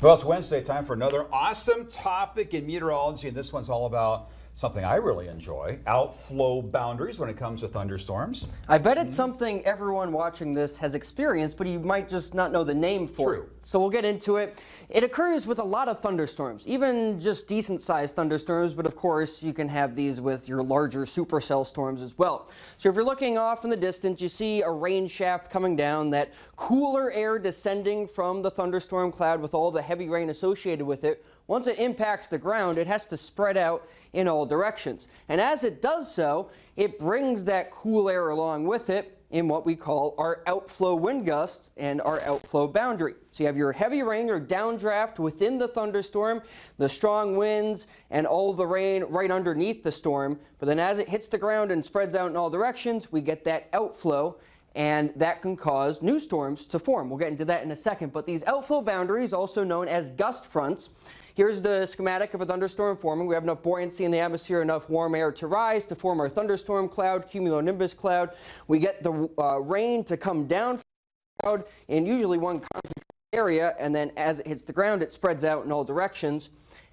Well, it's Wednesday, time for another awesome topic in meteorology, and this one's all about something I really enjoy, outflow boundaries when it comes to thunderstorms. I bet it's something everyone watching this has experienced, but you might just not know the name for it. So we'll get into it. It occurs with a lot of thunderstorms, even just decent-sized thunderstorms, but of course you can have these with your larger supercell storms as well. So if you're looking off in the distance, you see a rain shaft coming down, that cooler air descending from the thunderstorm cloud with all the heavy rain associated with it. Once it impacts the ground, it has to spread out in all directions. And as it does so, it brings that cool air along with it in what we call our outflow wind gust and our outflow boundary. So you have your heavy rain or downdraft within the thunderstorm, the strong winds, and all the rain right underneath the storm. But then as it hits the ground and spreads out in all directions, we get that outflow, and that can cause new storms to form. We'll get into that in a second. But these outflow boundaries, also known as gust fronts, here's the schematic of a thunderstorm forming. We have enough buoyancy in the atmosphere, enough warm air to rise to form our thunderstorm cloud, cumulonimbus cloud. We get the rain to come down from the cloud in usually one concentrated area, and then as it hits the ground, it spreads out in all directions,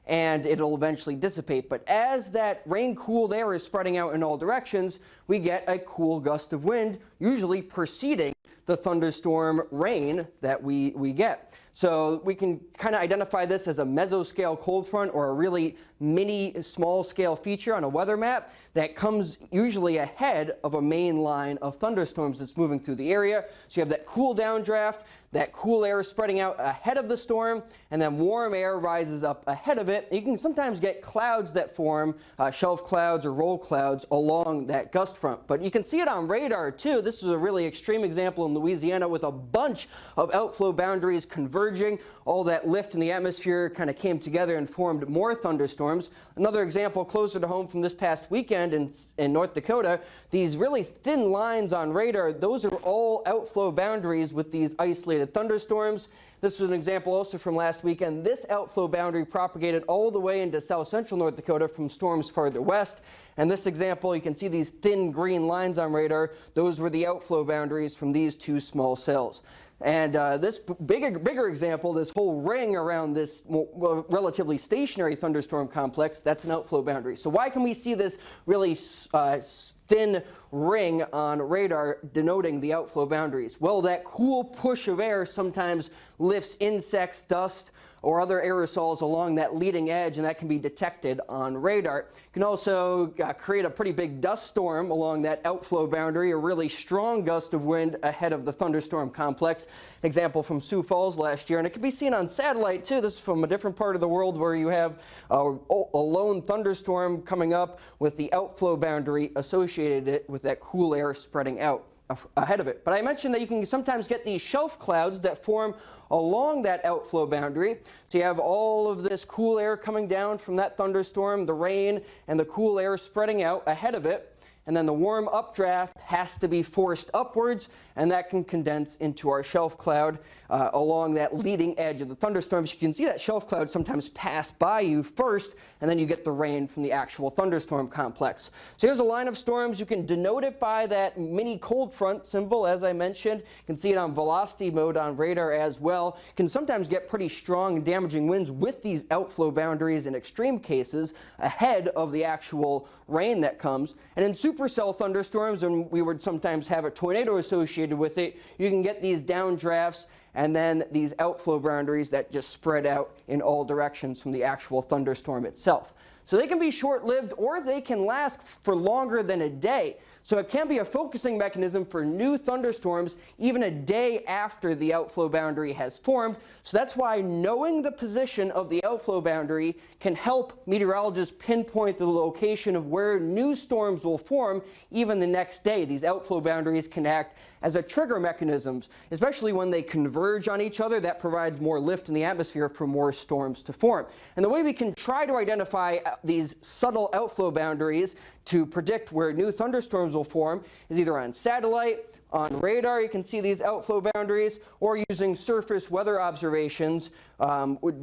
and it'll eventually dissipate. But as that rain-cooled air is spreading out in all directions, we get a cool gust of wind, usually preceding the thunderstorm rain that we get. So we can kind of identify this as a mesoscale cold front or a really mini small scale feature on a weather map that comes usually ahead of a main line of thunderstorms that's moving through the area. So you have that cool downdraft, that cool air spreading out ahead of the storm, and then warm air rises up ahead of it. You can sometimes get clouds that form, shelf clouds or roll clouds along that gust front. But you can see it on radar too. This is a really extreme example in Louisiana with a bunch of outflow boundaries converging. All that lift in the atmosphere kind of came together and formed more thunderstorms. Another example closer to home from this past weekend in North Dakota, these really thin lines on radar, those are all outflow boundaries with these isolated thunderstorms. This was an example also from last weekend. This outflow boundary propagated all the way into south central North Dakota from storms farther west. And this example, you can see these thin green lines on radar. Those were the outflow boundaries from these two small cells. And this bigger example, this whole ring around this relatively stationary thunderstorm complex, that's an outflow boundary. So why can we see this really thin ring on radar denoting the outflow boundaries? Well, that cool push of air sometimes lifts insects, dust, or other aerosols along that leading edge, and that can be detected on radar. You can also create a pretty big dust storm along that outflow boundary, a really strong gust of wind ahead of the thunderstorm complex. Example from Sioux Falls last year, and it can be seen on satellite too. This is from a different part of the world where you have a lone thunderstorm coming up with the outflow boundary associated with that cool air spreading out ahead of it. But I mentioned that you can sometimes get these shelf clouds that form along that outflow boundary. So you have all of this cool air coming down from that thunderstorm, the rain, and the cool air spreading out ahead of it. And then the warm updraft has to be forced upwards, and that can condense into our shelf cloud along that leading edge of the thunderstorms. You can see that shelf cloud sometimes pass by you first, and then you get the rain from the actual thunderstorm complex. So here's a line of storms. You can denote it by that mini cold front symbol, as I mentioned. You can see it on velocity mode on radar as well. You can sometimes get pretty strong and damaging winds with these outflow boundaries in extreme cases ahead of the actual rain that comes. And in supercell thunderstorms, and we would sometimes have a tornado associated with it, you can get these downdrafts and then these outflow boundaries that just spread out in all directions from the actual thunderstorm itself. So they can be short-lived or they can last for longer than a day. So it can be a focusing mechanism for new thunderstorms even a day after the outflow boundary has formed. So that's why knowing the position of the outflow boundary can help meteorologists pinpoint the location of where new storms will form even the next day. These outflow boundaries can act as a trigger mechanisms, especially when they converge on each other. That provides more lift in the atmosphere for more storms to form. And the way we can try to identify these subtle outflow boundaries to predict where new thunderstorms will form is either on satellite, on radar, you can see these outflow boundaries, or using surface weather observations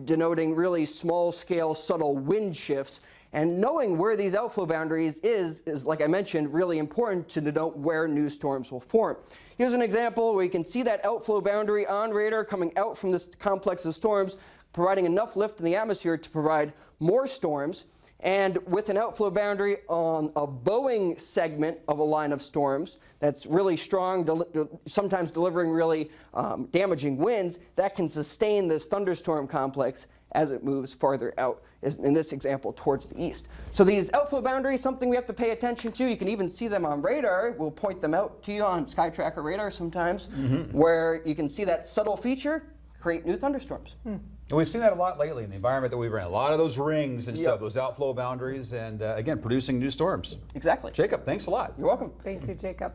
denoting really small-scale subtle wind shifts. And knowing where these outflow boundaries is, like I mentioned, really important to denote where new storms will form. Here's an example where you can see that outflow boundary on radar coming out from this complex of storms, providing enough lift in the atmosphere to provide more storms. And with an outflow boundary on a bowing segment of a line of storms that's really strong, sometimes delivering really damaging winds, that can sustain this thunderstorm complex as it moves farther out, in this example, towards the east. So these outflow boundaries, something we have to pay attention to. You can even see them on radar. We'll point them out to you on Sky Tracker radar sometimes, where you can see that subtle feature create new thunderstorms. And we've seen that a lot lately in the environment that we've been in. A lot of those rings and stuff, those outflow boundaries, and again, producing new storms. Exactly. Jacob, thanks a lot. You're welcome. Thank you, Jacob.